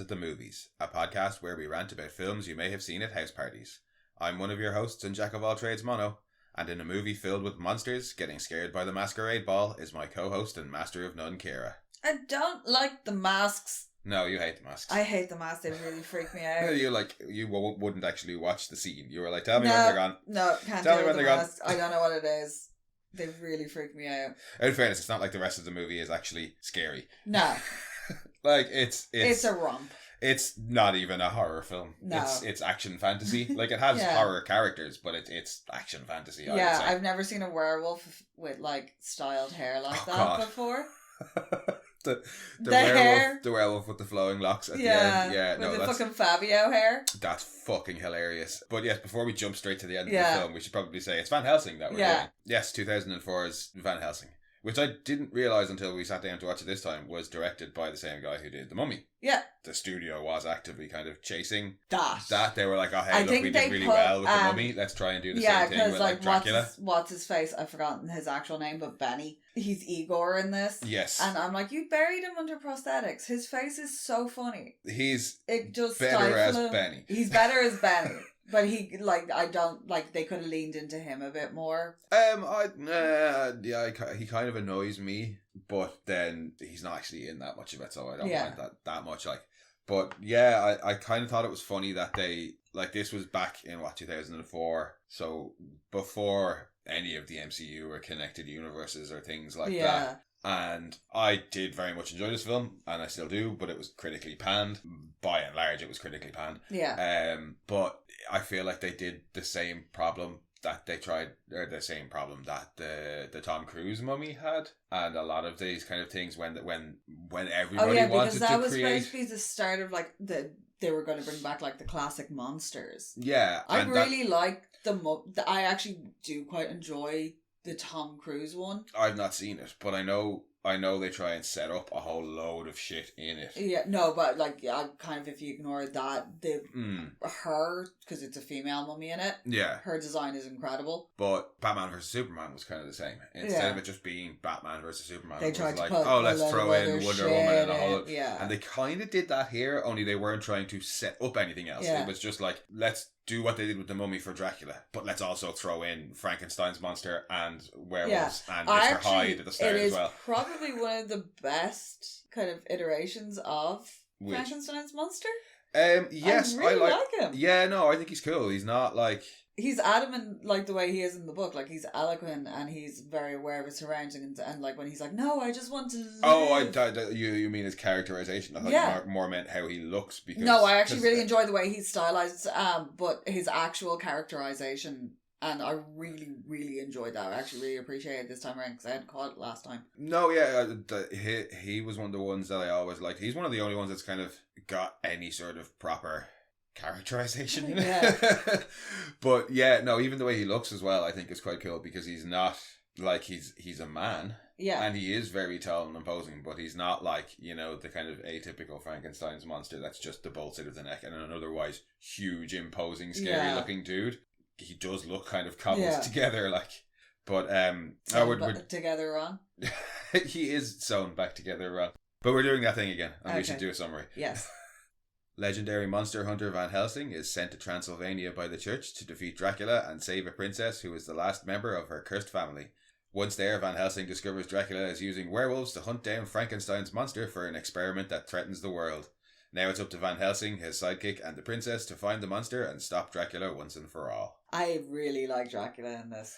at the Movies, a podcast where we rant about films you may have seen at house parties. I'm one of your hosts and jack of all trades, Mono, and in a movie filled with monsters getting scared by the masquerade ball is my co-host and master of none, Kira. I don't like the masks. No, you hate the masks. I hate the masks. They really freak me out. You wouldn't actually watch the scene. You were like, tell me when they're gone. No, can't tell deal me with when the they're masks. I don't know what it is. They really freak me out. In fairness, it's not like the rest of the movie is actually scary. No. Like, it's a romp. It's not even a horror film. No. It's action fantasy. Like, it has horror characters, but it's action fantasy, I would say. I've never seen a werewolf with, like, styled hair like that before. the werewolf with the flowing locks at the end. Yeah, with the fucking Fabio hair. That's fucking hilarious. But yes, before we jump straight to the end of the film, we should probably say it's Van Helsing that we're doing. Yes, 2004's Van Helsing, which I didn't realise until we sat down to watch it this time was directed by the same guy who did The Mummy. Yeah. The studio was actively kind of chasing that. They were like, oh, hey, look, we did really well with The Mummy. Let's try and do the same thing with like Dracula. What's his face? I've forgotten his actual name, but Benny. He's Igor in this. Yes. And I'm like, you buried him under prosthetics. His face is so funny. He's better as Benny. He's better as Benny. But he, like, I don't, like, they could have leaned into him a bit more. He kind of annoys me, but then he's not actually in that much of it, so I don't mind that much, like. But, yeah, I kind of thought it was funny that they, like, this was back in, 2004, so before any of the MCU or connected universes or things like that. And I did very much enjoy this film, and I still do, but it was critically panned. By and large, it was critically panned. Yeah. But I feel like they did the same problem that they tried, or the same problem that the Tom Cruise Mummy had, and a lot of these kind of things when everybody wanted to create. Because that was supposed to be the start of like they were going to bring back like the classic monsters. Yeah, I really like I actually do quite enjoy the Tom Cruise one. I've not seen it, but I know they try and set up a whole load of shit in it. Yeah, no, but like, kind of if you ignore that, her, because it's a female mummy in it, her design is incredible. But Batman vs Superman was kind of the same. Instead of it just being Batman vs Superman, they tried to like, let's throw in Wonder Woman and a whole... Yeah. And they kind of did that here, only they weren't trying to set up anything else. Yeah. It was just like, let's do what they did with the Mummy for Dracula, but let's also throw in Frankenstein's monster and werewolves and Mr. Hyde at the start as well. It is probably one of the best kind of iterations of Frankenstein's monster. Yes, I really like him. Yeah, no, I think he's cool. He's not like... He's adamant, like, the way he is in the book. Like, he's eloquent and he's very aware of his surroundings. And like, when he's like, no, I just want to live. Oh, you mean his characterization? I thought you more meant how he looks. Because no, I actually really enjoy the way he's stylized. But his actual characterization, and I really, really enjoyed that. I actually really appreciate it this time around because I hadn't caught it last time. No, yeah, he was one of the ones that I always liked. He's one of the only ones that's kind of got any sort of proper characterization, you know? Yeah. But yeah, no, even the way he looks as well, I think is quite cool because he's not like he's a man. Yeah. And he is very tall and imposing, but he's not like, you know, the kind of atypical Frankenstein's monster that's just the both sides of the neck and an otherwise huge, imposing, scary looking dude. He does look kind of cobbled together, like. But together, Ron. He is sewn back together, Ron. But we're doing that thing again, and we should do a summary. Yes. Legendary monster hunter Van Helsing is sent to Transylvania by the church to defeat Dracula and save a princess who is the last member of her cursed family. Once there, Van Helsing discovers Dracula is using werewolves to hunt down Frankenstein's monster for an experiment that threatens the world. Now it's up to Van Helsing, his sidekick, and the princess to find the monster and stop Dracula once and for all. I really like Dracula in this.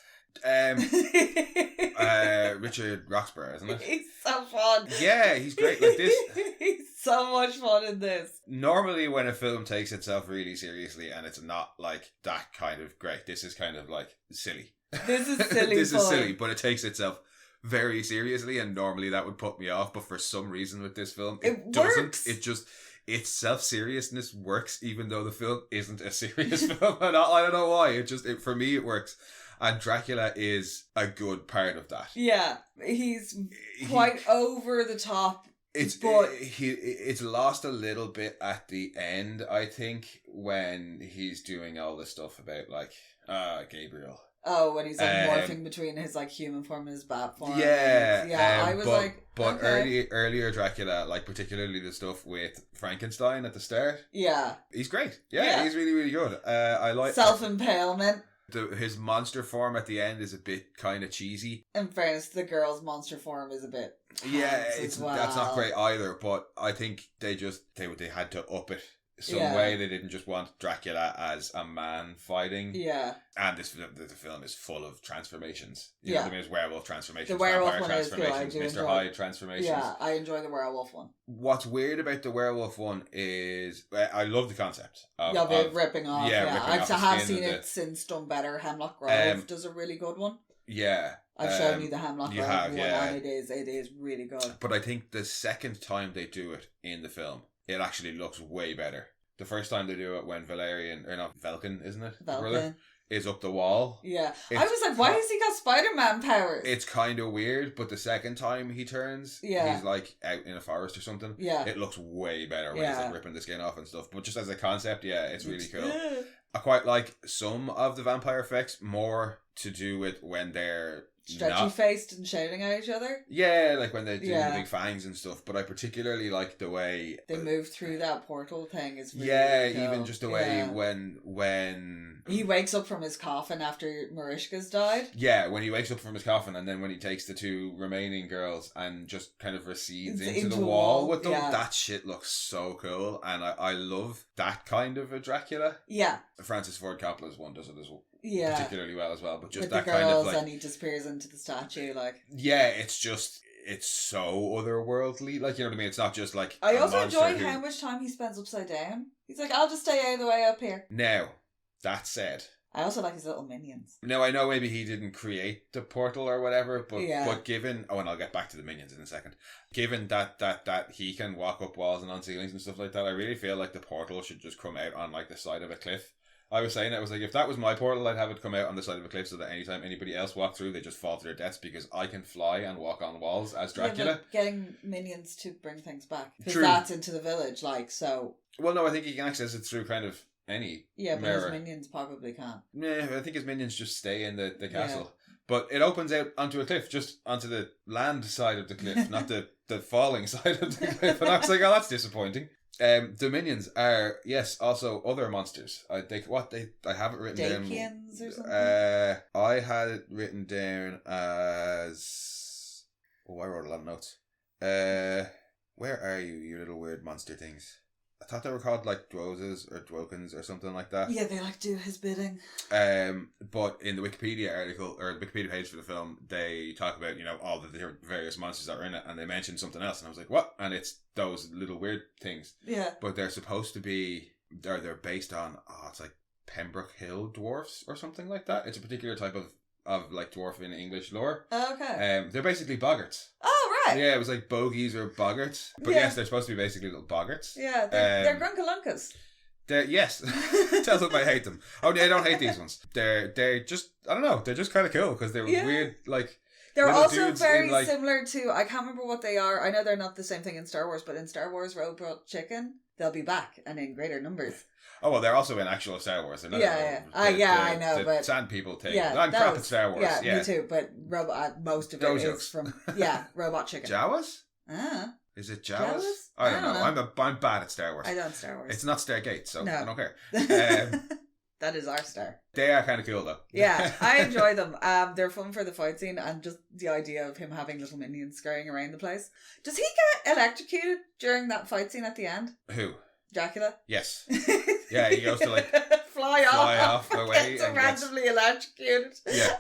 Richard Roxburgh, isn't it? He's so fun. Yeah, he's great. Like this. He's so much fun in this. Normally when a film takes itself really seriously and it's not like that kind of great, this is kind of like silly. This is silly. This is silly, but it takes itself very seriously, and normally that would put me off, but for some reason with this film it doesn't. Works. It just, its self-seriousness works even though the film isn't a serious film. I don't know why. For me it works. And Dracula is a good part of that. Yeah, he's quite over the top. It's lost a little bit at the end, I think, when he's doing all this stuff about like Gabriel. Oh, when he's like morphing between his like human form and his bat form. Yeah, I was like, but okay. earlier Dracula, like particularly the stuff with Frankenstein at the start. Yeah, he's great. Yeah, he's really really good. I like self-impalement. His monster form at the end is a bit kind of cheesy. In fairness, the girl's monster form is a bit. That's not great either. But I think they had to up it some way. They didn't just want Dracula as a man fighting. Yeah. And the film is full of transformations. You know what I mean? There's werewolf transformations, the werewolf vampire transformations, Mr. Hyde transformations. Yeah, I enjoy the werewolf one. What's weird about the werewolf one is I love the concept of ripping off. Yeah, I have seen it since done better. Hemlock Grove does a really good one. Yeah. I've shown you the Hemlock Grove one, and it is really good. But I think the second time they do it in the film, it actually looks way better. The first time they do it when Velkin, isn't it? Velkin. Is up the wall. Yeah. I was like, why has he got Spider-Man powers? It's kind of weird, but the second time he turns, he's like out in a forest or something. Yeah. It looks way better when he's like ripping the skin off and stuff. But just as a concept, it's really cool. I quite like some of the vampire effects, more to do with when they're stretchy-faced and shouting at each other. Yeah, like when they do the big fangs and stuff. But I particularly like the way they move through that portal thing. Is really cool. Even just the way when he wakes up from his coffin after Mariska's died. Yeah, when he wakes up from his coffin, and then when he takes the two remaining girls and just kind of recedes into the wall with them. Yeah. That shit looks so cool, and I love that kind of a Dracula. Yeah, Francis Ford Coppola's one does it as well. Yeah, particularly well as well, but just with that the girls, kind of like, and he disappears into the statue, like it's so otherworldly, like, you know what I mean? It's not just like I also enjoy how much time he spends upside down. He's like, I'll just stay out of the way up here. Now, that said, I also like his little minions. Now, I know maybe he didn't create the portal or whatever, but given and I'll get back to the minions in a second. Given that he can walk up walls and on ceilings and stuff like that, I really feel like the portal should just come out on like the side of a cliff. I was saying, I was like, if that was my portal, I'd have it come out on the side of a cliff so that anytime anybody else walked through, they just fall to their deaths, because I can fly and walk on walls as Dracula. But getting minions to bring things back. Because that's into the village, like, so... Well, no, I think he can access it through kind of any but his minions probably can't. Yeah, I think his minions just stay in the castle. Yeah. But it opens out onto a cliff, just onto the land side of the cliff, not the falling side of the cliff. And I was like, oh, that's disappointing. The minions are, yes, also other monsters. I have it written down. Dakians or something? I had it written down as... Oh, I wrote a lot of notes. Where are you little weird monster things? I thought they were called like Dwozes or Dwokins or something like that. Yeah, they like do his bidding. But in the Wikipedia article, or the Wikipedia page for the film, they talk about, all the various monsters that are in it, and they mentioned something else, and I was like, what? And it's those little weird things. Yeah. But they're supposed to be, they're based on, it's like Pembroke Hill dwarfs or something like that. It's a particular type of like dwarf in English lore. Okay. They're basically boggarts. Oh, right. Yeah, it was like bogies or boggarts. But yes, they're supposed to be basically little boggarts. Yeah, they're grunkalunkas. Yes. Tells them I hate them. Oh, I don't hate these ones. They're just, I don't know, they're just kind of cool because they're weird, like... They're also very similar to, I can't remember what they are. I know they're not the same thing in Star Wars, but in Star Wars Robot Chicken, they'll be back and in greater numbers. Oh, well, they're also in actual Star Wars. They're not I know, but... Sand people thing. Yeah, I'm crap at Star Wars. Yeah, me too, but most of it is from, Robot Chicken. Jawas? Is it Jawas? I don't know. I'm bad at Star Wars. I don't Star Wars. It's not Stargate, so I don't care. That is our star. They are kind of cool, though. Yeah, I enjoy them. They're fun for the fight scene, and just the idea of him having little minions scurrying around the place. Does he get electrocuted during that fight scene at the end? Who? Dracula? Yes. Yeah, he goes to like fly off away and randomly electrocuted. Yeah.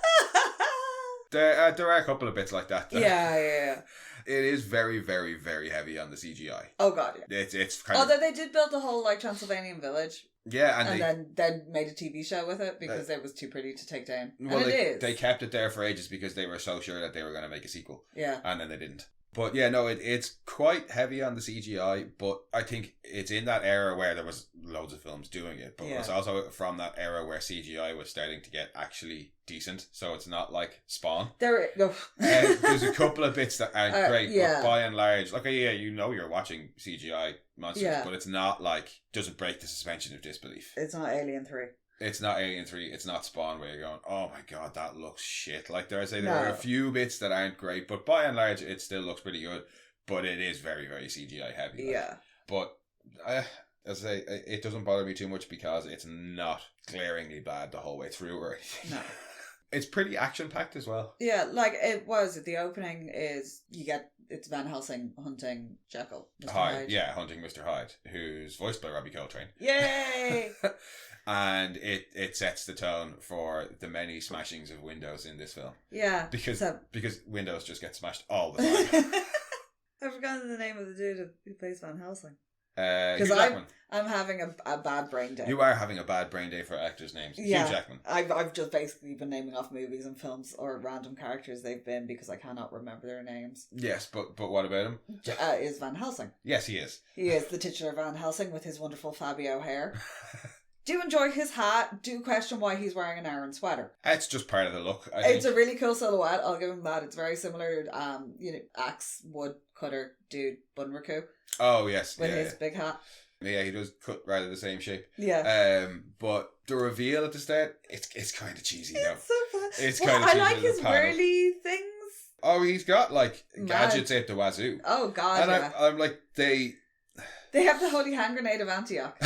There are a couple of bits like that. Though. Yeah. It is very, very, very heavy on the CGI. Oh god, yeah. It's kind Although they did build the whole like Transylvanian village. Yeah, and then made a TV show with it because it was too pretty to take down. Well, they kept it there for ages because they were so sure that they were going to make a sequel. Yeah, and then they didn't. But yeah, no, it's quite heavy on the CGI, but I think it's in that era where there was loads of films doing it, but it was also from that era where CGI was starting to get actually decent, so it's not like Spawn. There's a couple of bits that aren't great, but by and large, like, you're watching CGI monsters, but it's not like, doesn't break the suspension of disbelief. It's not Alien 3. It's not Alien 3, it's not Spawn where you're going, oh my god, that looks shit. Like, dare I say, there are a few bits that aren't great, but by and large, it still looks pretty good. But it is very, very CGI heavy. Like. Yeah. But, as I say, it doesn't bother me too much because it's not glaringly bad the whole way through or anything. No. It's pretty action-packed as well. Yeah, like it was. The opening is, it's Van Helsing hunting Jekyll. Mr. Hyde. Yeah, hunting Mr. Hyde, who's voiced by Robbie Coltrane. Yay! And it sets the tone for the many smashings of windows in this film. Yeah. Because windows just get smashed all the time. I've forgotten the name of the dude who plays Van Helsing. Because I'm having a bad brain day. You are having a bad brain day for actors' names. Yeah, Hugh Jackman. I've just basically been naming off movies and films or random characters they've been because I cannot remember their names. Yes, but what about him? Is Van Helsing. Yes, he is. He is the titular Van Helsing with his wonderful Fabio hair. Do enjoy his hat. Do question why he's wearing an Aran sweater. It's just part of the look. It's a really cool silhouette. I'll give him that. It's very similar. Axe wood cutter dude Bunraku. Oh yes, with his big hat. Yeah, he does cut rather the same shape. Yeah. But the reveal at the start, it's kind of cheesy though. It's so fun. It's kind of cheesy. I like his whirly things. Oh, he's got like gadgets out the wazoo. Oh god, and yeah. I'm like they have the holy hand grenade of Antioch.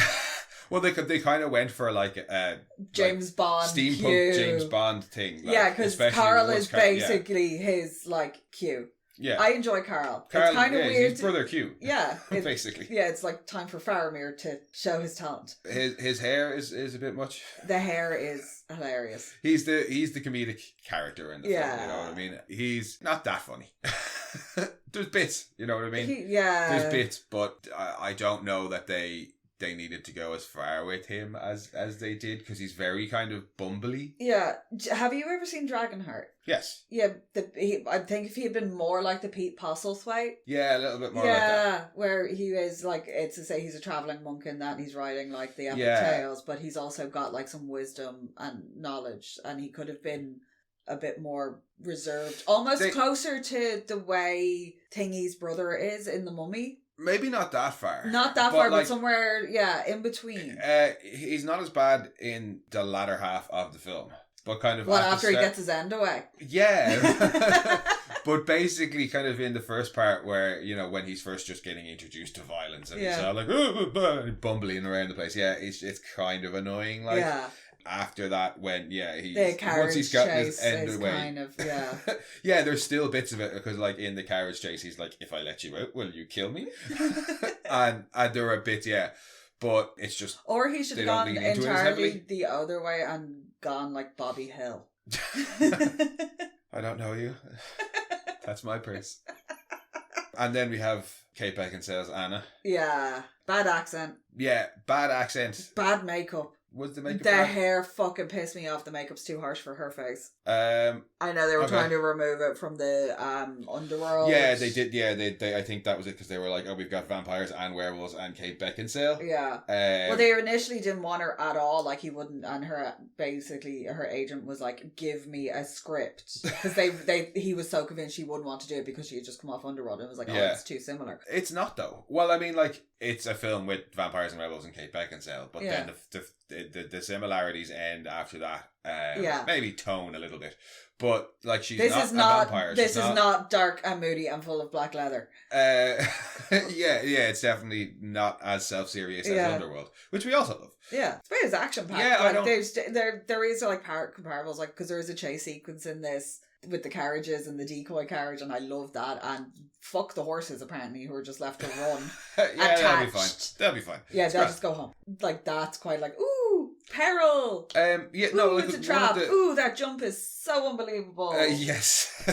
Well, they kind of went for like a James Bond steampunk James Bond thing. Like, yeah, because Carl is basically his like Q. Yeah, I enjoy Carl. It's kind of weird. He's brother Q. Yeah, basically. Yeah, it's like time for Faramir to show his talent. His hair is a bit much. The hair is hilarious. He's the comedic character in the film. You know what I mean? He's not that funny. There's bits, you know what I mean? There's bits, but I don't know that they needed to go as far with him as they did because he's very kind of bumbly. Yeah. Have you ever seen Dragonheart? Yes. Yeah, I think if he had been more like the Pete Postlethwaite. Yeah, a little bit more like that. Yeah, where he is like, it's to say he's a travelling monk in that and he's writing like the epic tales, but he's also got like some wisdom and knowledge, and he could have been a bit more reserved, almost closer to the way Thingy's brother is in The Mummy. Maybe not that far. Not that far, but somewhere, in between. He's not as bad in the latter half of the film, but kind of... after he gets his end away? Yeah. But basically kind of in the first part where, when he's first just getting introduced to violence and he's all like, bumbling around the place. Yeah, it's kind of annoying. Like, after that, when once he's got his end away, kind of there's still bits of it because like in the carriage chase, he's like, "If I let you out, will you kill me?" and there are bits, but it's just, or he should have gone entirely the other way and gone like Bobby Hill. I don't know you. That's my prince. And then we have Kate Beckinsale's Anna. Yeah, bad accent. Yeah, bad accent. Bad makeup. Was the makeup the hair fucking pissed me off. The makeup's too harsh for her face. I know they were trying to remove it from the underworld. Yeah, they did. Yeah, they I think that was it because they were like, oh, we've got vampires and werewolves and Kate Beckinsale. Yeah. Well, they initially didn't want her at all. Like he wouldn't, and her agent was like, give me a script because he was so convinced she wouldn't want to do it because she had just come off Underworld and was like, it's too similar. It's not though. Well, I mean, like it's a film with vampires and werewolves and Kate Beckinsale, but then the similarities end after that. Maybe tone a little bit, but like she's not a vampire. This is not dark and moody and full of black leather. It's definitely not as self-serious as Underworld, which we also love. Yeah, it's very action packed. Yeah, like, there is like comparables, like because there is a chase sequence in this with the carriages and the decoy carriage, and I love that. And fuck the horses, apparently, who are just left to run. That'll be fine. They'll be fine. Yeah, they'll just go home. Like that's quite like ooh, peril. It's a trap. Ooh, that jump is so unbelievable. Yes.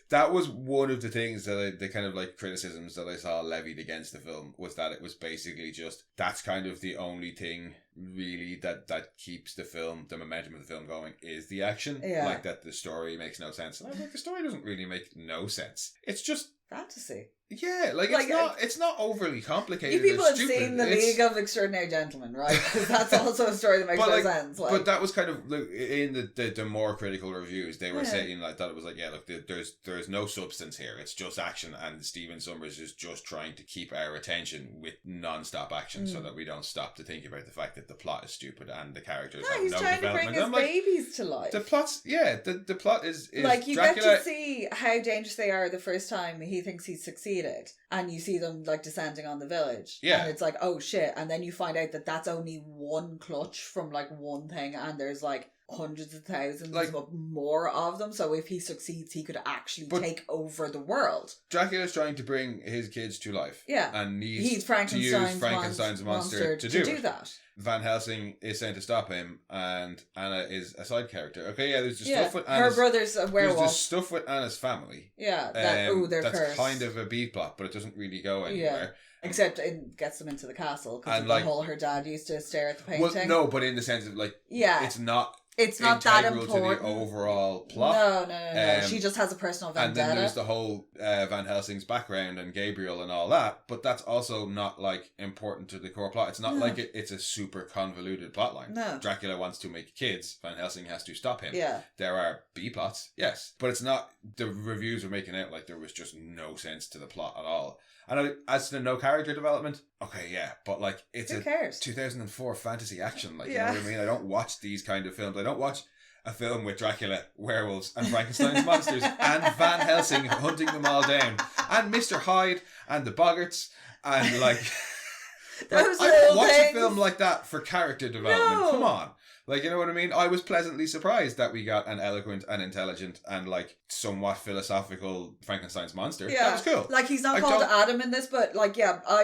That was one of the things that the kind of like criticisms that I saw levied against the film was that it was basically just, that's kind of the only thing really that keeps the momentum of the film going is the action. Yeah. Like that the story makes no sense. And I was like, the story doesn't really make no sense. It's just fantasy. Yeah, like it's not overly complicated. You people have stupid. seen The League of Extraordinary Gentlemen, right? Because that's also a story that makes no sense. But that was kind of in the more critical reviews. They were saying like that it was like, yeah, look, there's no substance here. It's just action, and Stephen Sommers is just trying to keep our attention with non-stop action, so that we don't stop to think about the fact that the plot is stupid and the characters have no development. He's trying to bring his babies to life. The plot's the plot is like you Dracula. get to see how dangerous they are the first time he thinks he's succeeded, and you see them like descending on the village, and it's like, oh shit, and then you find out that that's only one clutch from like one thing, and there's like hundreds of thousands more of them, so if he succeeds he could actually take over the world. Dracula's trying to bring his kids to life, and he's to use Frankenstein's monster to do that. Van Helsing is sent to stop him, and Anna is a side character. Okay, there's the stuff with Anna's... Her brother's a werewolf. There's the stuff with Anna's family. They're that's cursed. Kind of a B plot, but it doesn't really go anywhere. Except it gets them into the castle, because the whole her dad used to stare at the painting. Well, no, but in the sense of it's not that important to the overall plot. No. She just has a personal vendetta. And then there's the whole Van Helsing's background and Gabriel and all that, but that's also not important to the core plot. It's not like it's a super convoluted plotline. No. Dracula wants to make kids. Van Helsing has to stop him. Yeah. There are B plots, yes, but it's not. The reviews are making out like there was just no sense to the plot at all. And as to no character development, okay, but it's Who cares? 2004 fantasy action. You know what I mean? I don't watch these kind of films. I don't watch a film with Dracula, werewolves, and Frankenstein's monsters, and Van Helsing hunting them all down, and Mr. Hyde, and the Boggarts, and I don't watch a film like that for character development. No. Come on. You know what I mean? I was pleasantly surprised that we got an eloquent and intelligent and somewhat philosophical Frankenstein's monster. Yeah. That was cool. He's not called Adam in this, but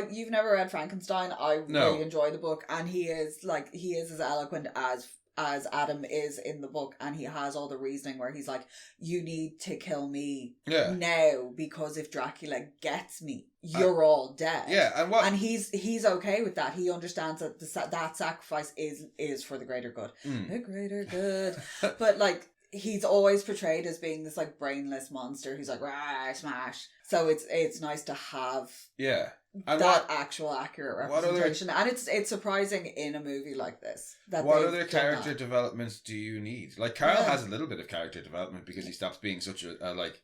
you've never read Frankenstein. I really enjoy the book, and he is as eloquent as Adam is in the book, and he has all the reasoning where he's like, you need to kill me now, because if Dracula gets me, you're all dead. And he's okay with that. He understands that that sacrifice is for the greater good. The greater good. But he's always portrayed as being this brainless monster who's rah, smash. So it's nice to have and actual accurate representation, and it's surprising in a movie like this. What other character developments do you need? Carl has a little bit of character development because he stops being such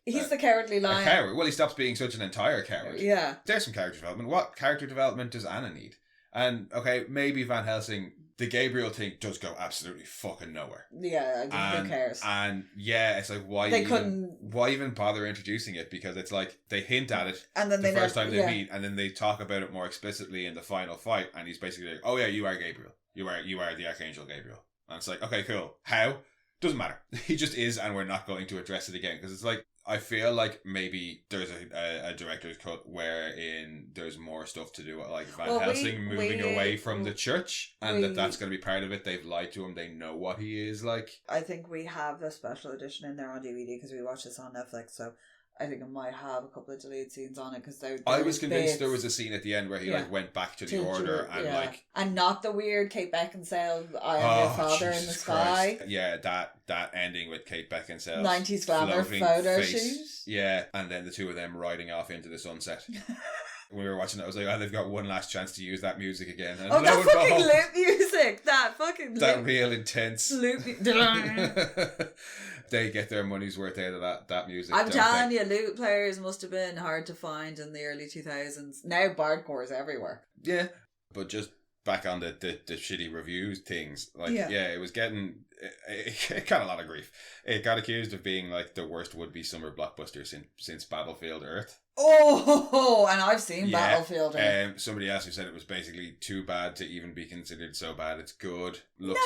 he's the cowardly lion. Coward. Well, he stops being such an entire coward. Yeah, there's some character development. What character development does Anna need? And okay, maybe Van Helsing. The Gabriel thing does go absolutely fucking nowhere. Yeah, who cares? And it's why even bother introducing it? Because it's they hint at it and then the first time they meet, and then they talk about it more explicitly in the final fight, and he's basically oh yeah, you are Gabriel. You are the Archangel Gabriel. And it's okay, cool. How? Doesn't matter. He just is, and we're not going to address it again, because it's I feel maybe there's a director's cut wherein there's more stuff to do with Van Helsing moving away from the church, and that's going to be part of it. They've lied to him. They know what he is like. I think we have a special edition in there on DVD because we watched this on Netflix, so I think it might have a couple of deleted scenes on it, because I was convinced there was a scene at the end where he went back to the order and and not the weird Kate Beckinsale I am your father in the sky. Yeah, that ending with Kate Beckinsale 90s glamour photo shoot. Yeah, and then the two of them riding off into the sunset. When we were watching it, I was they've got one last chance to use that music again. And that fucking lip music! That fucking that real intense lute. They get their money's worth out of that music. I'm telling you, lute players must have been hard to find in the early 2000s. Now bardcore is everywhere. Yeah, but just back on the shitty reviews things, it was getting it got a lot of grief. It got accused of being the worst would-be summer blockbuster since Battlefield Earth. Oh, and I've seen Battlefield Earth. Somebody else who said it was basically too bad to even be considered so bad it's good. Looks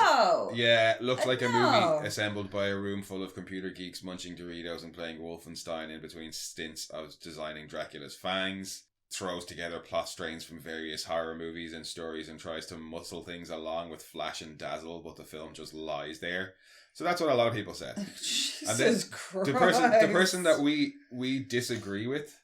like a movie assembled by a room full of computer geeks munching Doritos and playing Wolfenstein in between stints of designing Dracula's fangs. Throws together plot strains from various horror movies and stories and tries to muscle things along with flash and dazzle, but the film just lies there. So that's what a lot of people said. Jesus Christ. The person that we disagree with,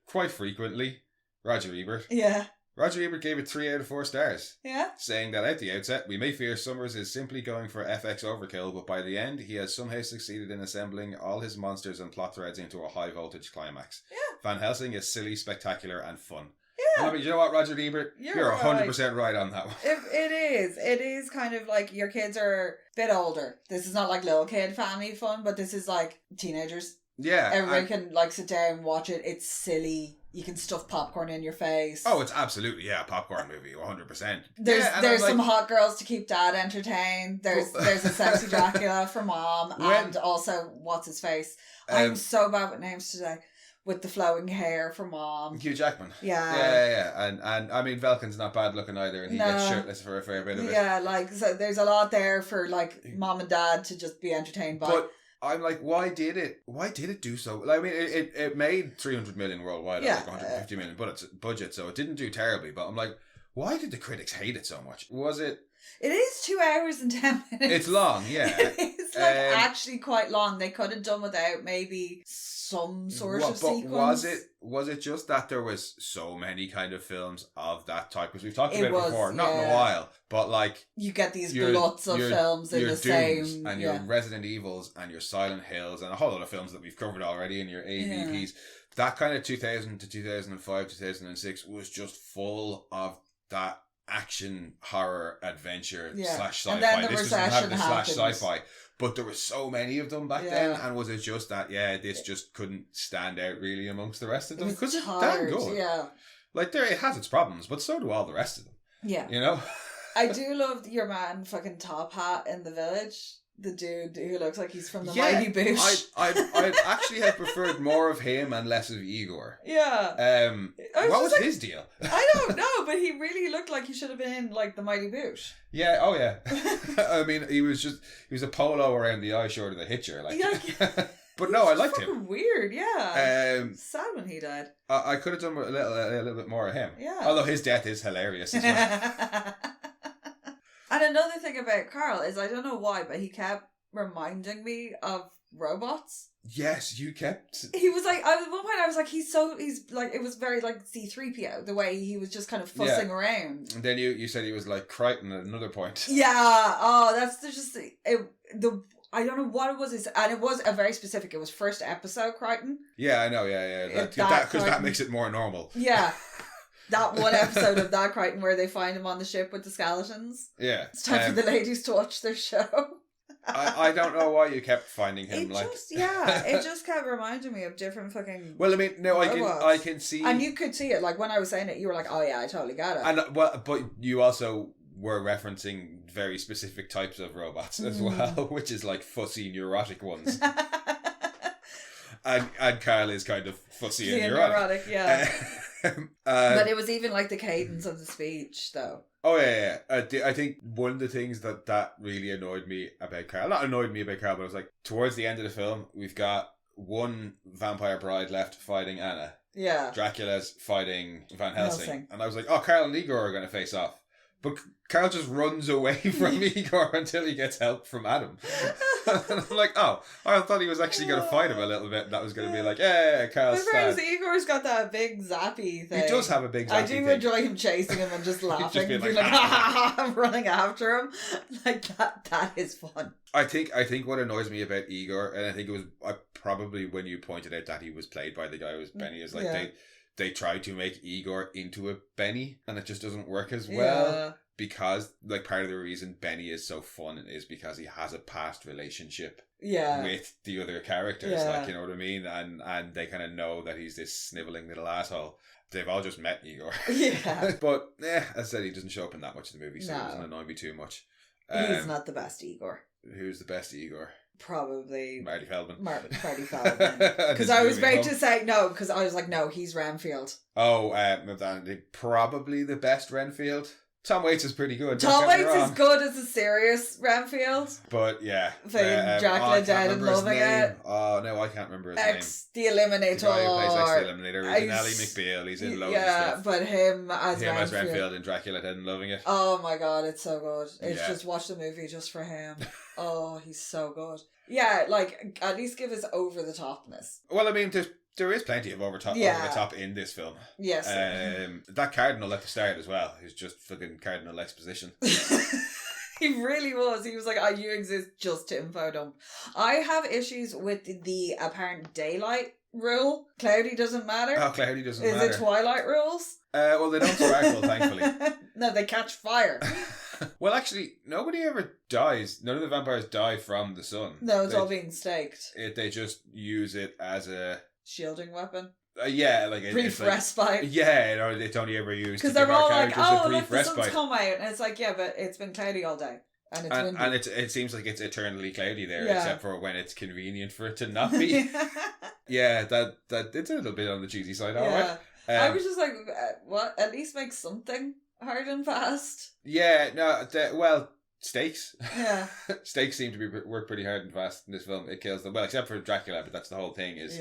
quite frequently, Roger Ebert. Yeah. Roger Ebert gave it 3 out of 4 stars. Yeah? Saying that at the outset, we may fear Summers is simply going for FX overkill, but by the end, he has somehow succeeded in assembling all his monsters and plot threads into a high voltage climax. Yeah. Van Helsing is silly, spectacular, and fun. Yeah. I mean, you know what, Roger Ebert? You're 100% right on that one. It is. It is kind of like your kids are a bit older. This is not like little kid family fun, but this is like teenagers. Yeah. Everybody can like sit down and watch it. It's silly. You can stuff popcorn in your face. Oh, it's absolutely, a popcorn movie, 100%. There's some hot girls to keep dad entertained. There's a sexy Dracula for mom, and also, what's his face? I'm so bad with names today. With the flowing hair for mom. Hugh Jackman. Yeah. And I mean, Velkin's not bad looking either, and he gets shirtless for a fair bit of it. Yeah, like, so there's a lot there for, like, mom and dad to just be entertained by. But I'm like, why did it do so? Like, I mean, it made 300 million worldwide, like 150 million budget, so it didn't do terribly, but I'm like, why did the critics hate it so much? Was it... It is 2 hours and 10 minutes. It's long, yeah. It's like actually quite long. They could have done without maybe some sort of sequence. Was it just that there was so many kind of films of that type? Because we've talked about it before, not in a while, but like... You get these gluts of films in the Dooms same... And your Resident Evils and your Silent Hills and a whole lot of films that we've covered already in your AVPs. Yeah. That kind of 2000 to 2005, 2006 was just full of that action, horror, adventure, slash sci-fi. And then the this recession doesn't have the happened. slash sci-fi. But there were so many of them back then, and was it just that, this just couldn't stand out really amongst the rest of them? Because it's damn good. Yeah. Like, it has its problems, but so do all the rest of them. Yeah. You know? I do love your man fucking Top Hat in The Village. The dude who looks like he's from the Mighty Boosh. I'd actually have preferred more of him and less of Igor. Yeah. What was his deal? I don't know, but he really looked like he should have been in, like, the Mighty Boosh. Yeah, oh yeah. I mean, he was a polo around the eye short of the Hitcher. Like. But no, I liked him. Weird, yeah. Sad when he died. I could have done a little bit more of him. Yeah. Although his death is hilarious as well. And another thing about Carl is, I don't know why, but he kept reminding me of robots. Yes, you kept... He was like, at one point I was like, he's like, it was very like C-3PO, the way he was just kind of fussing around. And then you said he was like Crichton at another point. Yeah, that's just, I don't know what it was, and it was a very specific, it was first episode Crichton. Yeah, I know, yeah. Because that makes it more normal. Yeah. That one episode of that Crichton where they find him on the ship with the skeletons. Yeah. It's time for the ladies to watch their show. I don't know why you kept finding him it just kept reminding me of different fucking... Well, I mean, no, I can see... And you could see it, like when I was saying it, you were like, oh yeah, I totally get it. And but you also were referencing very specific types of robots as well, which is like fussy, neurotic ones. and Carl is kind of fussy and neurotic. Yeah. But it was even like the cadence of the speech, though. Oh yeah. I think one of the things that really annoyed me about Carl, not annoyed me about Carl, but I was like, towards the end of the film, we've got one vampire bride left fighting Anna. Yeah. Dracula's fighting Van Helsing. And I was like, oh, Carl and Igor are going to face off. But Carl just runs away from Igor until he gets help from Adam. And I'm like, oh, I thought he was actually going to fight him a little bit. And that was going to be like, yeah, Carl's fine. Igor's got that big zappy thing. He does have a big zappy thing. I do enjoy him chasing him and just laughing. Just being like, I'm running after him. Like, that is fun. I think what annoys me about Igor, and I think it was probably when you pointed out that he was played by the guy who was Benny, is like they tried to make Igor into a Benny, and it just doesn't work as well. Because, like, part of the reason Benny is so fun is because he has a past relationship with the other characters. Like, you know what I mean? And they kind of know that he's this snivelling little asshole. They've all just met Igor. Yeah. But, as I said, he doesn't show up in that much of the movie, so it doesn't annoy me too much. He's not the best Igor. Who's the best Igor? Probably Marty Feldman. Marty Feldman. Because I was about to say no, because I was like, no, he's Renfield. Oh, probably the best Renfield. Tom Waits is pretty good. Tom Waits is good as a serious Renfield. But yeah. Dracula dead and loving it. Oh no, I can't remember his name. The Eliminator. The guy who plays X the Eliminator. He's in Ally McBeal. He's in loads of stuff. Yeah, but him as Renfield in Dracula dead and loving it. Oh my god, it's so good. It's just watch the movie just for him. Oh, he's so good. Yeah, like, at least give us over the topness. Well, I mean, There is plenty of over the top in this film. Yes. That Cardinal at the start as well, who's just fucking Cardinal exposition. He really was. He was like, "Oh, you exist just to info dump." I have issues with the apparent daylight rule. Cloudy doesn't matter. Oh, cloudy doesn't matter. Is it twilight rules? Well, they don't sparkle, thankfully. No, they catch fire. Well, actually, nobody ever dies. None of the vampires die from the sun. No, it's all being staked. They just use it as a shielding weapon. Yeah, like brief respite. Yeah, no, it's only ever used because they're all like, "Oh, look, the sun's come out," and it's like, "Yeah, but it's been cloudy all day, and it's windy." And it seems like it's eternally cloudy there, except for when it's convenient for it to not be. Yeah, that it's a little bit on the cheesy side. All right. I was just like, "What? At least make something hard and fast." Yeah, no, well, stakes. Yeah, stakes seem to work pretty hard and fast in this film. It kills them, well, except for Dracula, but that's the whole thing. Is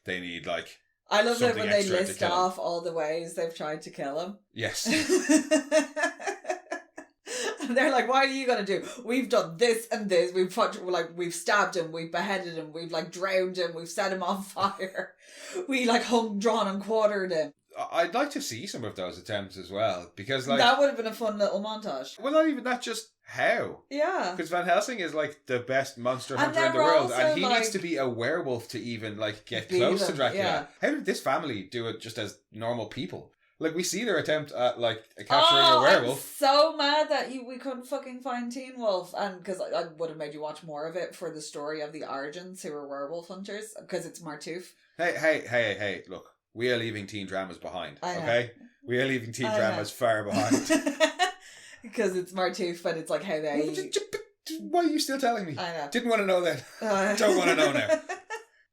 they need like. I love it when they list off all the ways they've tried to kill him. Yes. And they're like, "What are you gonna do? We've done this and this. We've stabbed him. We've beheaded him. We've drowned him. We've set him on fire. We hung, drawn, and quartered him." I'd like to see some of those attempts as well, because that would have been a fun little montage. Well, not even that, just how. Yeah. Because Van Helsing is the best monster hunter in the world, and he needs to be a werewolf to even get close to Dracula. Yeah. How did this family do it just as normal people? We see their attempt at capturing a werewolf. I'm so mad that we couldn't fucking find Teen Wolf, and because I would have made you watch more of it for the story of the Argents who were werewolf hunters, because it's Martouf. Hey! Look, we are leaving teen dramas behind. Okay, we are leaving teen dramas far behind. Because it's Martouf, and it's how they. Why are you still telling me? I know. Didn't want to know then. Don't want to know now.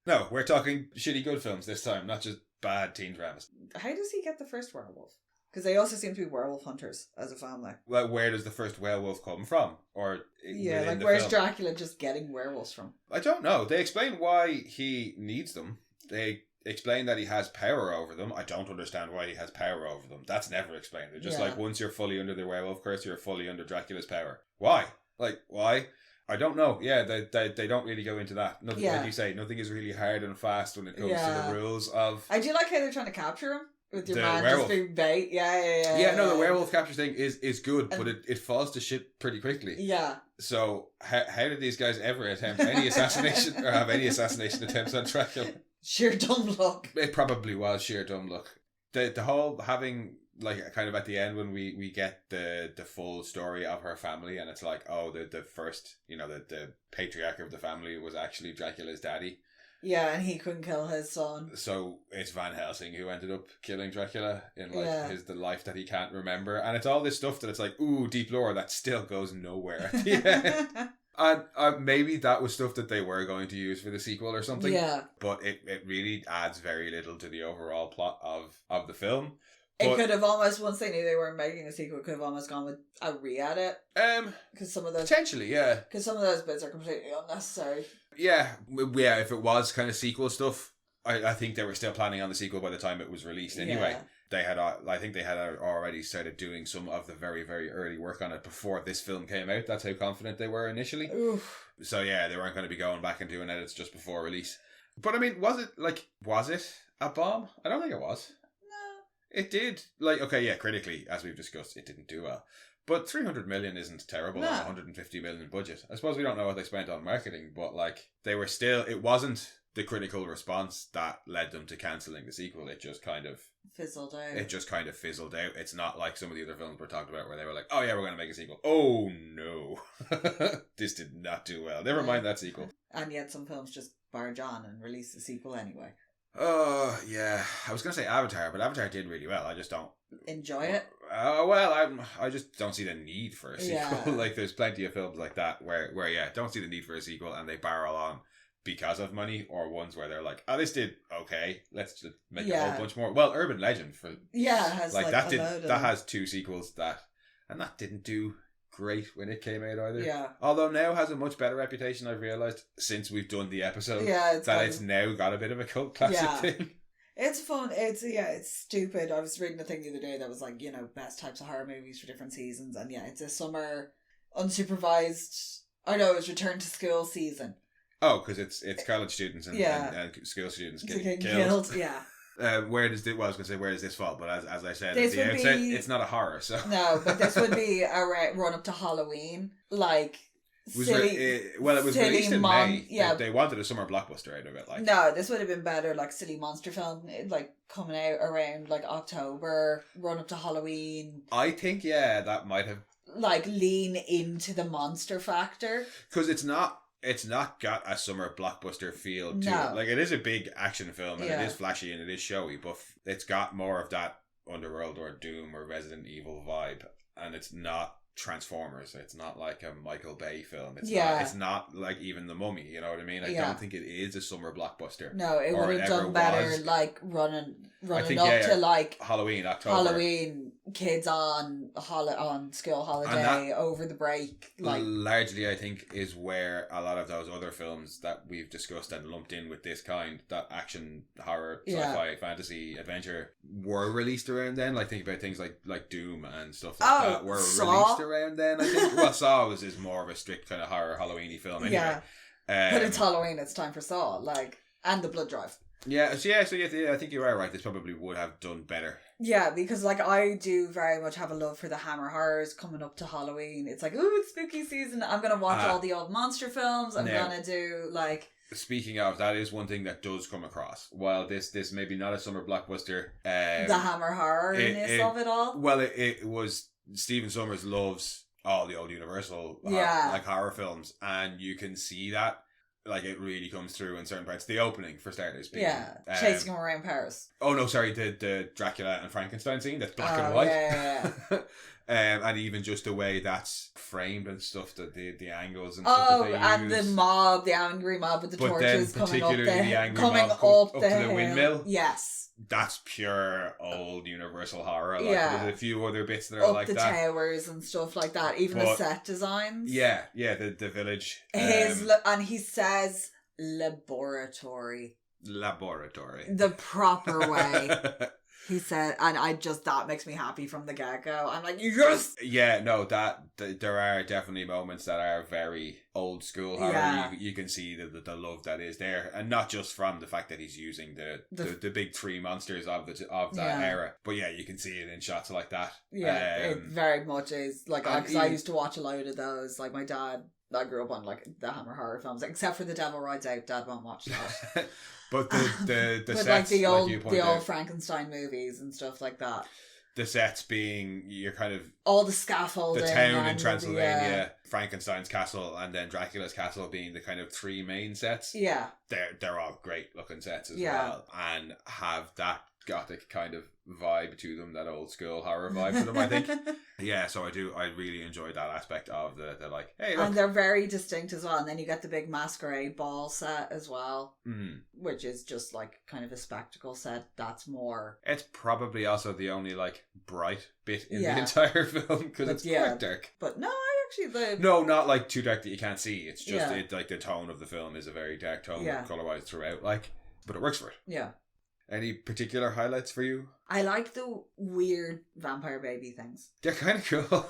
No, we're talking shitty good films this time, not just bad teen dramas. How does he get the first werewolf? Because they also seem to be werewolf hunters as a family. Where does the first werewolf come from? Or where's Dracula just getting werewolves from? I don't know. They explain why he needs them. They explain that he has power over them. I don't understand why he has power over them. That's never explained. They're just once you're fully under the werewolf curse, you're fully under Dracula's power. Why? Why? I don't know. Yeah, they don't really go into that. Nothing, like you say, nothing is really hard and fast when it comes to the rules of... I do like how they're trying to capture him. With your man werewolf. Just being bait. Yeah, no, the werewolf capture thing is good, but it falls to shit pretty quickly. Yeah. So, how did these guys ever attempt any assassination, or have any assassination attempts on Dracula? Sheer dumb luck. It probably was sheer dumb luck. The whole having... kind of at the end when we get the full story of her family, and it's the first, the patriarch of the family was actually Dracula's daddy. Yeah, and he couldn't kill his son. So it's Van Helsing who ended up killing Dracula in the life that he can't remember. And it's all this stuff that it's ooh, deep lore that still goes nowhere at the end. And maybe that was stuff that they were going to use for the sequel or something. Yeah. But it really adds very little to the overall plot of the film. It could have almost, once they knew they were making a sequel, could have almost gone with a re-edit. Because some of those... Potentially, yeah. Because some of those bits are completely unnecessary. Yeah, if it was kind of sequel stuff, I think they were still planning on the sequel by the time it was released anyway. Yeah. I think they had already started doing some of the very, very early work on it before this film came out. That's how confident they were initially. Oof. So yeah, they weren't going to be going back and doing edits just before release. But I mean, was it a bomb? I don't think it was. It did, critically, as we've discussed, it didn't do well. But 300 million isn't terrible on a 150 million budget. I suppose we don't know what they spent on marketing, but they were still, it wasn't the critical response that led them to cancelling the sequel. It just kind of fizzled out. It's not like some of the other films we're talking about where they were like, oh yeah, we're going to make a sequel. Oh no. This did not do well. Never mind that sequel. And yet some films just barge on and release the sequel anyway. Oh, yeah. I was going to say Avatar, but Avatar did really well. I just don't... enjoy it? I just don't see the need for a sequel. Yeah. There's plenty of films like that where don't see the need for a sequel and they barrel on because of money, or ones where they're like, oh, this did okay, let's just make a whole bunch more. Well, Urban Legend, has that has 2 sequels and that didn't do great when it came out either. Yeah. Although now has a much better reputation, I've realised, since we've done the episode. Yeah, it's now got a bit of a cult classic thing. It's fun. It's stupid. I was reading a thing the other day that was best types of horror movies for different seasons, and it's a summer unsupervised. Oh no, it's return to school season. Oh, because it's college students and school students getting killed. Yeah. Where does this fall? But as I said at the outset, it's not a horror. So no, but this would be a run up to Halloween, like. It was released in May. Yeah, they wanted a summer blockbuster out of it. Like, no, this would have been better. Like silly monster film, like coming out around like October, run up to Halloween. I think that might have like lean into the monster factor because it's not got a summer blockbuster feel to it. Like it is a big action film and it is flashy and it is showy, but it's got more of that Underworld or Doom or Resident Evil vibe, and it's not Transformers. It's not like a Michael Bay film. It's not like even The Mummy, you know what I mean? I don't think it is a summer blockbuster. No, it would have done better like running up to like Halloween, October. Halloween, kids on school holiday over the break. Like largely I think is where a lot of those other films that we've discussed and lumped in with this kind, that action, horror, sci-fi, fantasy, adventure, were released around then. Like think about things like Doom and stuff like that were released around then, I think. Well, Saw is more of a strict kind of horror Halloween-y film anyway. But it's Halloween, it's time for Saw, and the blood drive. I think you are right. This probably would have done better. Yeah, because I do very much have a love for the Hammer horrors coming up to Halloween. It's like, ooh, it's spooky season. I'm going to watch all the old monster films. I'm going to do Speaking of, that is one thing that does come across. While this maybe not a summer blockbuster, the Hammer horror-ness of it all. Well, it was. Stephen Sommers loves all the old Universal horror films, and you can see that it really comes through in certain parts. The opening, for starters, being, chasing him around Paris. Oh no, sorry, the Dracula and Frankenstein scene that's black and white. And even just the way that's framed and stuff, the angles and stuff that they and use. the angry mob with the torches coming up to the windmill. Yes. That's pure old Universal horror. There's a few other bits that are up like the that. Towers and stuff like that. Even the set designs. The village. And he says laboratory. The proper way. He said, and that makes me happy from the get-go. I'm like, yes! Yeah, no, there are definitely moments that are very old school horror. Yeah. You can see the love that is there. And not just from the fact that he's using the big three monsters of that era. But you can see it in shots like that. Yeah, it very much is. Because I used to watch a load of those. Like my dad, I grew up on the Hammer horror films, except for The Devil Rides Out. Dad won't watch that. But the but sets, the old Frankenstein movies and stuff like that. The sets being your kind of all the scaffolding, the town in Transylvania, Frankenstein's castle, and then Dracula's castle being the kind of three main sets. Yeah, they're all great looking sets as well, and have that Gothic kind of vibe to them, that old school horror vibe to them, I think. So I really enjoyed that aspect of the hey, look. And they're very distinct as well. And then you get the big masquerade ball set as well, which is just kind of a spectacle set. That's more. It's probably also the only bright bit in the entire film because it's quite dark. But no, no, not too dark that you can't see. It's just the tone of the film is a very dark tone color-wise throughout. But it works for it. Yeah. Any particular highlights for you? I like the weird vampire baby things. They're kind of cool.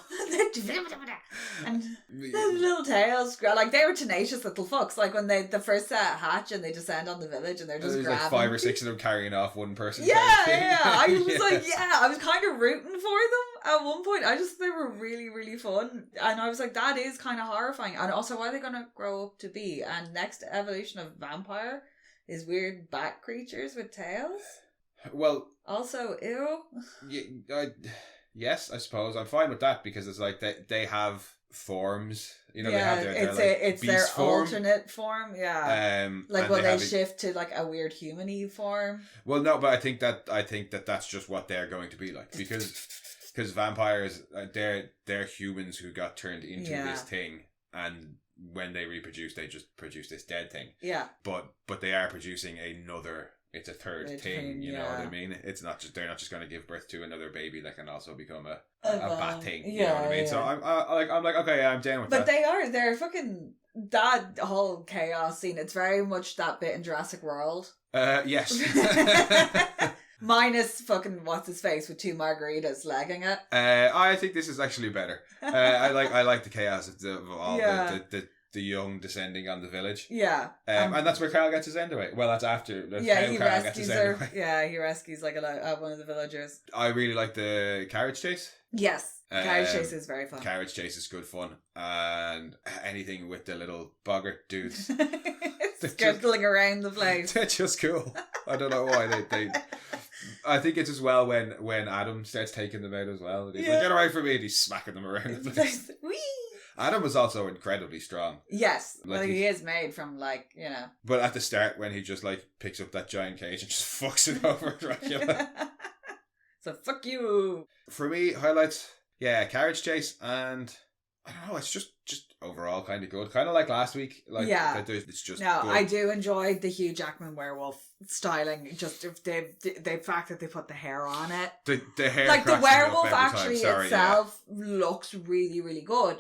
And the little tails, they were tenacious little fucks. When the first set hatch and they descend on the village and they're just grabbing. There's 5 or 6 of them carrying off one person. I was I was kind of rooting for them at one point. I just thought they were really, really fun. And I was like, that is kind of horrifying. And also, what are they going to grow up to be? And next evolution of vampire is weird bat creatures with tails. Well, also, ew. Yes, I suppose I'm fine with that because it's they have forms. They have it's their form. Alternate form. Yeah, when they shift to a weird human-y form. Well, no, but I think that that's just what they're going to be like because vampires they're humans who got turned into this thing, and when they reproduce, they just produce this dead thing. Yeah. But they are producing another. It's a third thing, you know what I mean? It's not just they're not just going to give birth to another baby that can also become a bat thing. You know what I mean? So I'm like okay, I'm down with that. But they're fucking that whole chaos scene. It's very much that bit in Jurassic World. Yes. Minus fucking what's his face with 2 margaritas legging it. I think this is actually better. I like the chaos of all the young descending on the village. Yeah. And that's where Carl gets his end away. Well, that's after. That's yeah, how he Carl rescues gets his her. end away. Yeah, he rescues like one of the villagers. I really like the carriage chase. Yes. Carriage chase is very fun. Carriage chase is good fun. And anything with the little Boggart dudes. Scuttling around the place. They're just cool. I don't know why they I think it's as well when Adam starts taking them out as well. He's like, get away from me, and he's smacking them around the place. Whee! Adam was also incredibly strong. Yes. Like he is made from But at the start when he just picks up that giant cage and just fucks it over Dracula. So fuck you. For me, highlights, carriage chase, and I don't know, it's just overall kind of good. Kind of like last week. It's just good. I do enjoy the Hugh Jackman werewolf styling. Just the fact that they put the hair on it. The hair, like the werewolf actually itself looks really, really good.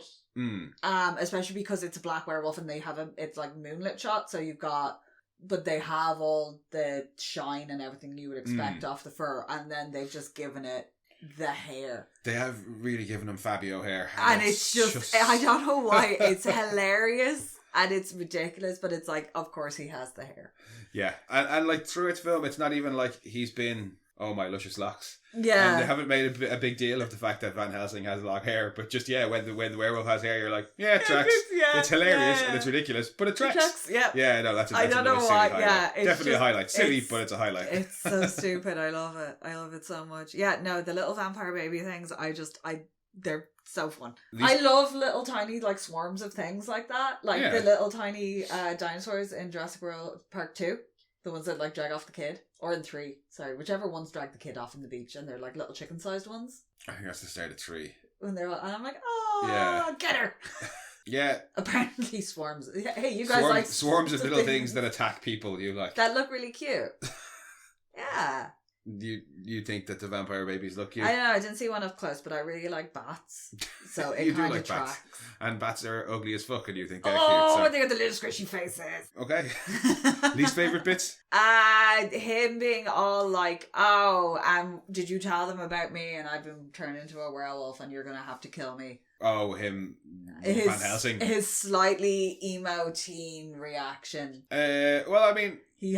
Especially because it's a black werewolf and it's like moonlit shot, so but they have all the shine and everything you would expect off the fur, and then they've just given it the hair. They have really given him Fabio hair. And it's just I don't know why. It's hilarious and it's ridiculous, but it's like, of course he has the hair. Yeah. And like through its film, it's not even like he's been, oh my luscious locks. Yeah. And they haven't made a big deal of the fact that Van Helsing has long hair, but just, when the werewolf has hair, you're like, it tracks. It's hilarious and it's ridiculous, but it tracks. Yeah. Yeah, no, that's a really silly highlight. Definitely a highlight. Silly, but it's a highlight. It's so stupid. I love it. I love it so much. Yeah, no, the little vampire baby things, they're so fun. I love little tiny swarms of things like that. The little tiny dinosaurs in Jurassic World Park 2. The ones that drag off the kid. Or in 3. Sorry, whichever ones drag the kid off on the beach. And they're little chicken sized ones. I think that's the start of 3. When they're all, and I'm like, oh, get her. Yeah. Apparently swarms. Hey, you guys swarms of little things that attack people you like. That look really cute. Yeah. You think that the vampire babies look cute? I know, I didn't see one up close, but I really like bats. So it kind of tracks. Bats. And bats are ugly as fuck, and you think they're cute. Oh, they got the little squishy faces. Okay. Least favourite bits? Him being all did you tell them about me and I've been turned into a werewolf and you're going to have to kill me? Oh, him, Van Helsing. His slightly emo teen reaction. Well, I mean... He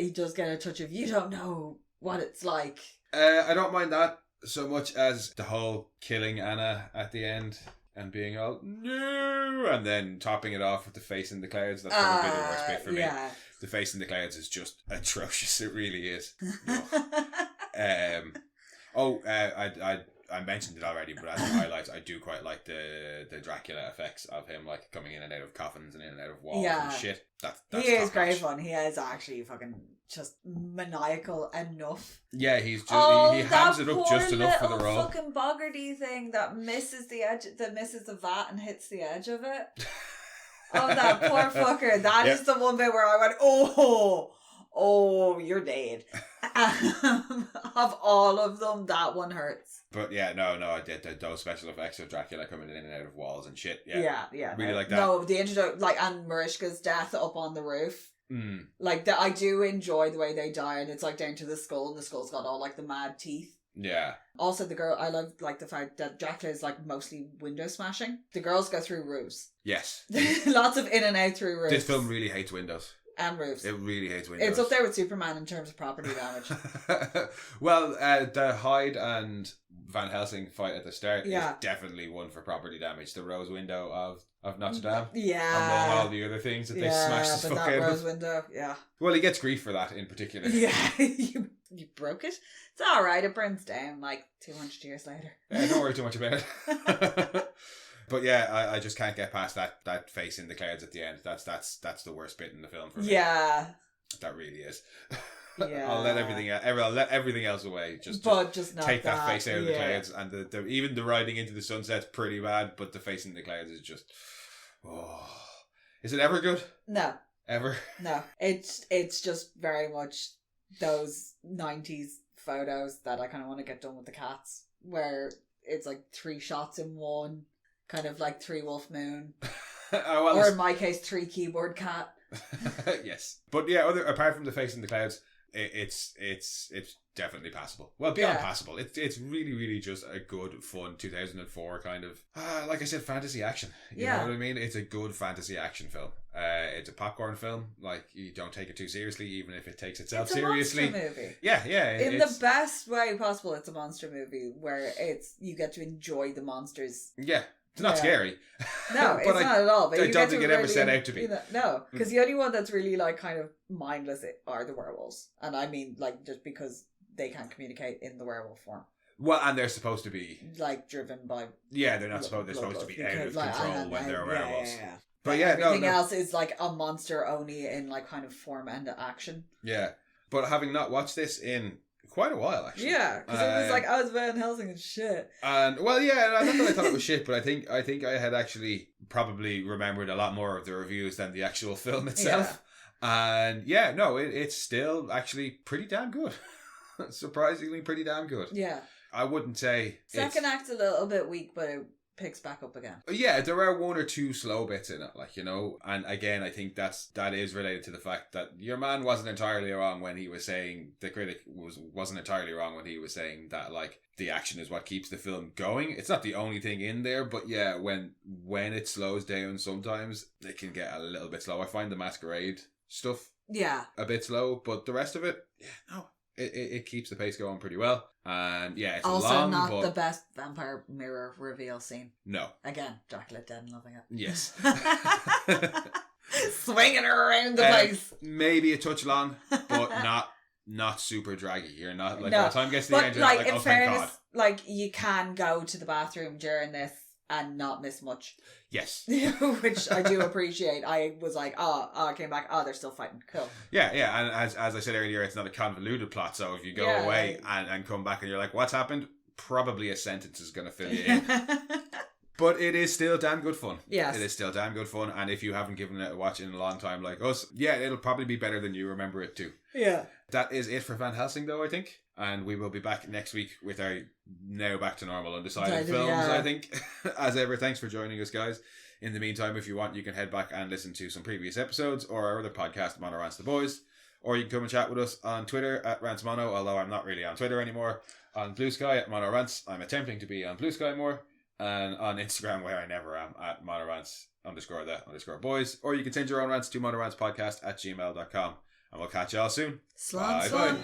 does get a touch of, you don't know what it's like. I don't mind that so much as the whole killing Anna at the end and being all, no, and then topping it off with the face in the clouds. That's probably the worst bit for me. The face in the clouds is just atrocious. It really is. I mentioned it already, but as a highlight, I do quite like the Dracula effects of him coming in and out of coffins and in and out of walls and shit. That's he is great fun. He is actually fucking just maniacal enough. Yeah, he's just he hams it up just enough for the role. Fucking Boggarty thing that misses the edge, that misses the vat and hits the edge of it. Oh, that poor fucker. That is the one bit where I went, oh, you're dead. Of all of them, that one hurts. But no, I did those special effects of Dracula coming in and out of walls and shit. Yeah, really like that. No, the introduction, and Mariska's death up on the roof. I do enjoy the way they die, and it's down to the skull, and the skull's got all the mad teeth. Yeah. Also, the girl, I love the fact that Dracula is mostly window smashing. The girls go through roofs. Yes. Lots of in and out through roofs. This film really hates windows. And roofs. It really hates windows. It's up there with Superman in terms of property damage. Well, the Hyde and Van Helsing fight at the start is definitely one for property damage. The rose window of Notre Dame. Yeah. Among all the other things that they smashed the fuck out of. Rose window, yeah. Well, he gets grief for that in particular. Yeah. You broke it? It's alright, it burns down 200 years later. Yeah, don't worry too much about it. But I just can't get past that face in the clouds at the end. That's the worst bit in the film for me. Yeah. That really is. Yeah. I'll let everything else away. Just not take that face out of the clouds, and even the riding into the sunset's pretty bad. But the face in the clouds is just, is it ever good? No. Ever? No. It's just very much those 90s photos that I kind of want to get done with the cats, where it's 3 shots in one. Kind of 3 wolf moon. Or in my case, 3 keyboard cat. Yes. But apart from the face in the clouds, it's definitely passable. Well, beyond passable. It's really, really just a good, fun 2004 kind of, like I said, fantasy action. You know what I mean? It's a good fantasy action film. It's a popcorn film. Like, you don't take it too seriously, even if it takes itself seriously. It's a monster movie. Yeah. In the best way possible, it's a monster movie where you get to enjoy the monsters. Yeah. It's not scary. No, it's not at all. But I don't think it ever set out to be. No, because the only one that's really like kind of mindless are the werewolves. And I mean, like, just because they can't communicate in the werewolf form. Well, and they're supposed to be like driven by. Yeah, they're supposed to be out of control when they're werewolves. Yeah. But everything else is like a monster only in like kind of form and action. Yeah, but having not watched this in quite a while, actually. Yeah, because it was like I was Van Helsing and shit. And well, yeah, not that I thought it was shit, but I think I had actually probably remembered a lot more of the reviews than the actual film itself. Yeah. And it's still actually pretty damn good. Surprisingly, pretty damn good. Yeah, I wouldn't say second act's a little bit weak, but it picks back up again. Yeah, there are one or two slow bits in it, like, you know, and again, I think that is related to the fact that your man wasn't entirely wrong when he was saying, the critic wasn't entirely wrong when he was saying that, like, the action is what keeps the film going. It's not the only thing in there, but yeah, when it slows down, sometimes it can get a little bit slow. I find the Masquerade stuff a bit slow, but the rest of it, it keeps the pace going pretty well. And yeah, it's also long, not but the best vampire mirror reveal scene. No. Again, Dracula dead and loving it. Yes. Swinging her around the place. Maybe a touch long, but not super draggy. You're not like by the time it gets to the end, you're like, like, in oh, fairness, thank God. Like, you can go to the bathroom during this and not miss much. Yes. Which I do appreciate. I was like, I came back, they're still fighting. Cool. Yeah, and as I said earlier, it's not a convoluted plot, so if you go away and come back and you're like, what's happened? Probably a sentence is going to fill you in. But it is still damn good fun. Yes. It is still damn good fun, and if you haven't given it a watch in a long time like us, it'll probably be better than you remember it too. Yeah. That is it for Van Helsing, though, I think. And we will be back next week with our now back to normal undecided films, I think. As ever, thanks for joining us, guys. In the meantime, if you want, you can head back and listen to some previous episodes or our other podcast, Mono Rants the Boys. Or you can come and chat with us on Twitter at RantsMono, although I'm not really on Twitter anymore. On Blue Sky at Mono Rants. I'm attempting to be on Blue Sky more. And on Instagram, where I never am, at monorants_the_boys. Or you can send your own rants to monorantspodcast@gmail.com. And we'll catch y'all soon. Bye.